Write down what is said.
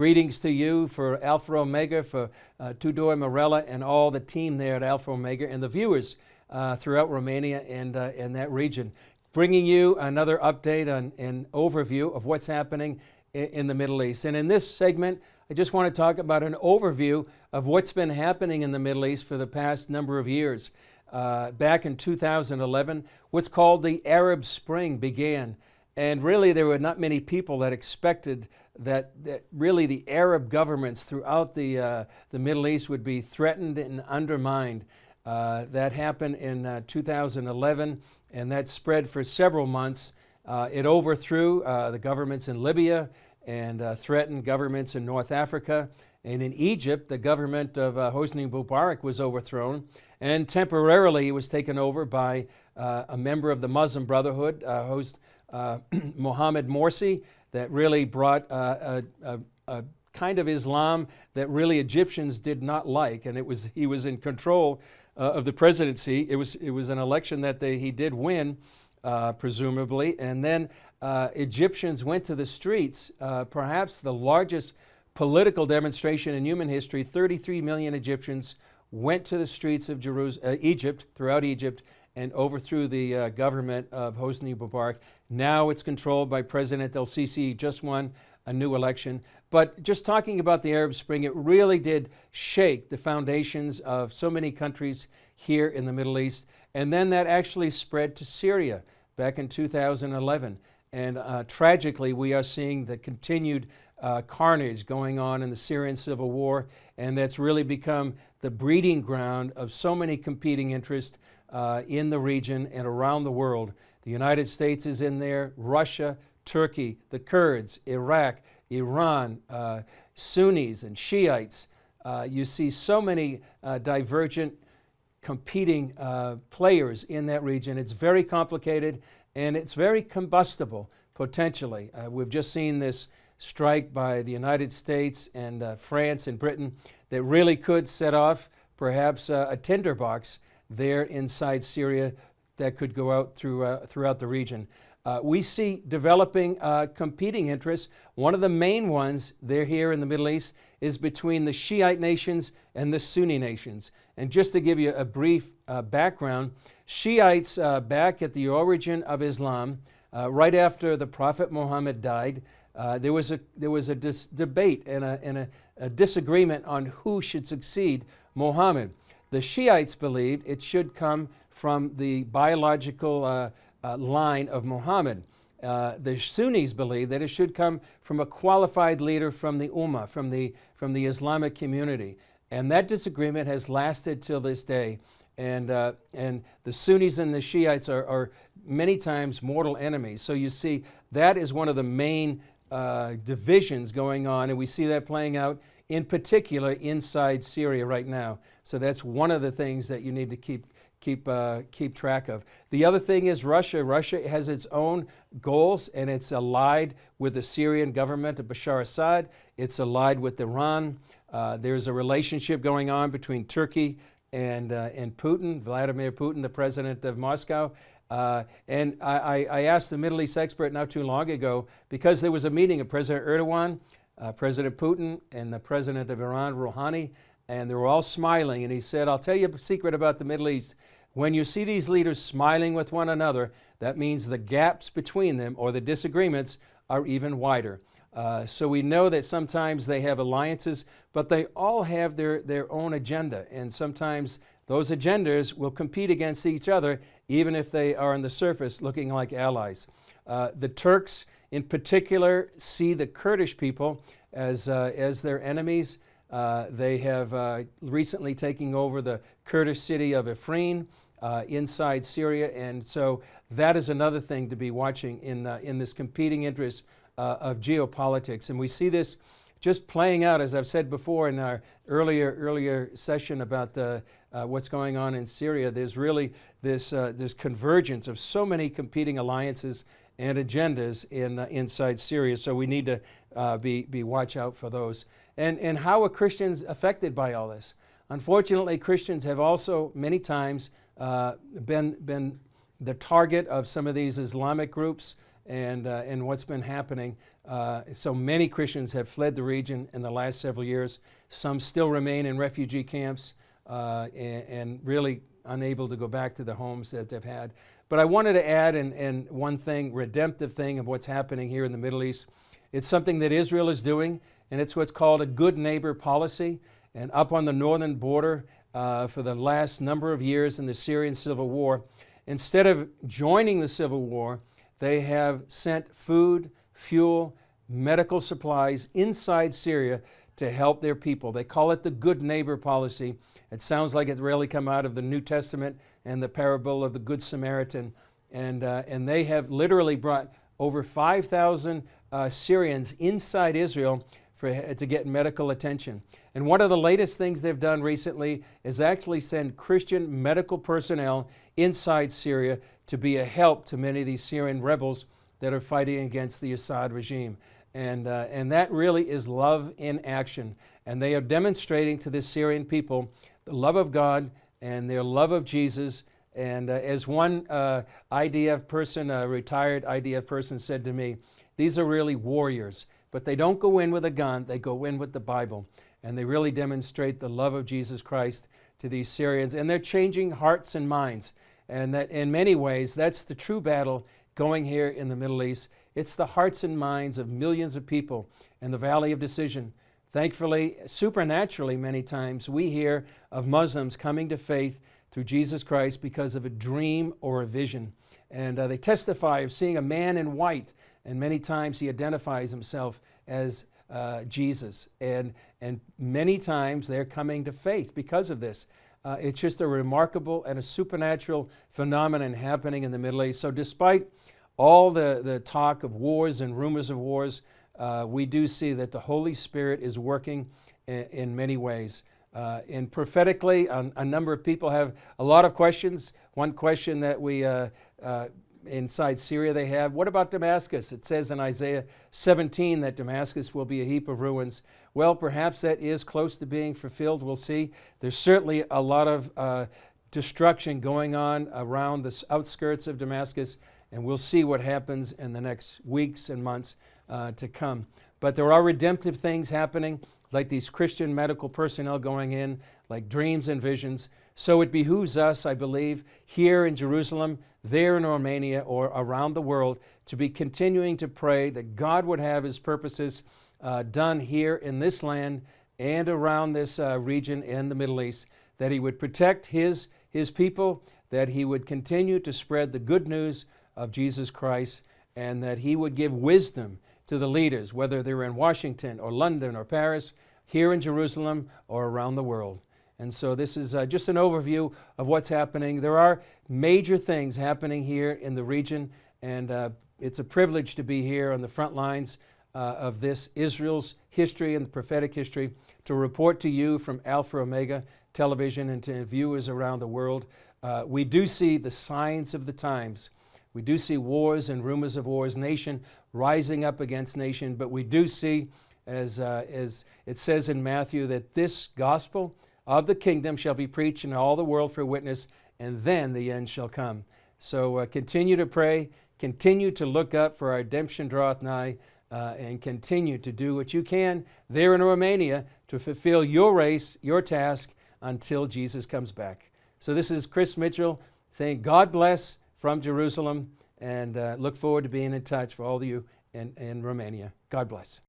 Greetings to you for Alpha Omega, for Tudor Morella and all the team there at Alpha Omega and the viewers throughout Romania and that region. Bringing you another update on an overview of what's happening in the Middle East. And in this segment, I just want to talk about an overview of what's been happening in the Middle East for the past number of years. Back in 2011, what's called the Arab Spring began. And really, there were not many people that expected that really the Arab governments throughout the Middle East would be threatened and undermined. That happened in 2011, and that spread for several months. It overthrew the governments in Libya and threatened governments in North Africa. And in Egypt, the government of Hosni Mubarak was overthrown, and temporarily it was taken over by a member of the Muslim Brotherhood, Mohammed Morsi, that really brought a kind of Islam that really Egyptians did not like, and he was in control of the presidency. It was an election that he did win, presumably, and then Egyptians went to the streets, perhaps the largest political demonstration in human history. 33 million Egyptians went to the streets of Egypt, throughout Egypt, and overthrew the government of Hosni Mubarak. Now it's controlled by President el-Sisi. He just won a new election. But just talking about the Arab Spring, it really did shake the foundations of so many countries here in the Middle East. And then that actually spread to Syria back in 2011. And tragically, we are seeing the continued carnage going on in the Syrian civil war. And that's really become the breeding ground of so many competing interests in the region and around the world. The United States is in there, Russia, Turkey, the Kurds, Iraq, Iran, Sunnis and Shiites. You see so many divergent, competing players in that region. It's very complicated and it's very combustible, potentially. We've just seen this strike by the United States and France and Britain that really could set off perhaps a tinderbox there inside Syria that could go out throughout the region. We see developing competing interests. One of the main ones there here in the Middle East is between the Shiite nations and the Sunni nations. And just to give you a brief background, Shiites back at the origin of Islam, right after the Prophet Muhammad died, there was a debate and a disagreement on who should succeed Muhammad. The Shiites believed it should come from the biological line of Muhammad. The Sunnis believe that it should come from a qualified leader from the Ummah, from the Islamic community. And that disagreement has lasted till this day. And the Sunnis and the Shiites are many times mortal enemies. So you see, that is one of the main divisions going on, and we see that playing out in particular inside Syria right now. So that's one of the things that you need to keep track of. The other thing is Russia. Russia has its own goals, and it's allied with the Syrian government of Bashar Assad. It's allied with Iran. There's a relationship going on between Turkey and Putin, Vladimir Putin, the president of Moscow. And I asked the Middle East expert not too long ago, because there was a meeting of President Erdogan, President Putin, and the president of Iran, Rouhani, and they were all smiling. And he said, I'll tell you a secret about the Middle East. When you see these leaders smiling with one another, that means the gaps between them, or the disagreements, are even wider. So we know that sometimes they have alliances, but they all have their own agenda. And sometimes those agendas will compete against each other, even if they are on the surface looking like allies. The Turks, in particular, see the Kurdish people as their enemies. They have recently taken over the Kurdish city of Afrin inside Syria, and so that is another thing to be watching in this competing interest of geopolitics. And we see this just playing out, as I've said before in our earlier session about what's going on in Syria. There's really this convergence of so many competing alliances and agendas inside Syria. So we need to be watch out for those. And how are Christians affected by all this? Unfortunately, Christians have also many times been the target of some of these Islamic groups and what's been happening. So many Christians have fled the region in the last several years. Some still remain in refugee camps and really unable to go back to the homes that they've had. But I wanted to add in one thing, redemptive thing of what's happening here in the Middle East. It's something that Israel is doing, and it's what's called a good neighbor policy. And up on the northern border for the last number of years in the Syrian civil war, instead of joining the civil war, they have sent food, fuel, medical supplies inside Syria to help their people. They call it the good neighbor policy. It sounds like it really come out of the New Testament and the parable of the Good Samaritan. And they have literally brought over 5,000 Syrians inside Israel to get medical attention. And one of the latest things they've done recently is actually send Christian medical personnel inside Syria to be a help to many of these Syrian rebels that are fighting against the Assad regime. And that really is love in action. And they are demonstrating to the Syrian people the love of God and their love of Jesus. And as one IDF person, a retired IDF person said to me, these are really warriors, but they don't go in with a gun, they go in with the Bible. And they really demonstrate the love of Jesus Christ to these Syrians. And they're changing hearts and minds. And that in many ways, that's the true battle going here in the Middle East. It's the hearts and minds of millions of people in the Valley of Decision. Thankfully, supernaturally many times, we hear of Muslims coming to faith through Jesus Christ because of a dream or a vision. And they testify of seeing a man in white, and many times he identifies himself as Jesus. And many times they're coming to faith because of this. It's just a remarkable and a supernatural phenomenon happening in the Middle East. So despite all the talk of wars and rumors of wars, we do see that the Holy Spirit is working in many ways. And prophetically, a number of people have a lot of questions. One question that we inside Syria they have, what about Damascus? It says in Isaiah 17 that Damascus will be a heap of ruins. Well, perhaps that is close to being fulfilled. We'll see. There's certainly a lot of destruction going on around the outskirts of Damascus, and we'll see what happens in the next weeks and months to come. But there are redemptive things happening, like these Christian medical personnel going in, like dreams and visions. So it behooves us, I believe, here in Jerusalem, there in Romania, or around the world, to be continuing to pray that God would have His purposes done here in this land and around this region in the Middle East, that He would protect His people, that He would continue to spread the good news of Jesus Christ, and that He would give wisdom to the leaders, whether they're in Washington or London or Paris, here in Jerusalem or around the world. And so this is just an overview of what's happening. There are major things happening here in the region, and it's a privilege to be here on the front lines of this Israel's history and the prophetic history, to report to you from Alpha Omega Television and to viewers around the world. We do see the signs of the times. We do see wars and rumors of wars, nation rising up against nation, but we do see, as it says in Matthew, that this gospel of the kingdom shall be preached in all the world for a witness, and then the end shall come. So continue to pray, continue to look up, for our redemption draweth nigh, and continue to do what you can there in Romania to fulfill your race, your task, until Jesus comes back. So this is Chris Mitchell saying God bless from Jerusalem, and look forward to being in touch for all of you in Romania. God bless.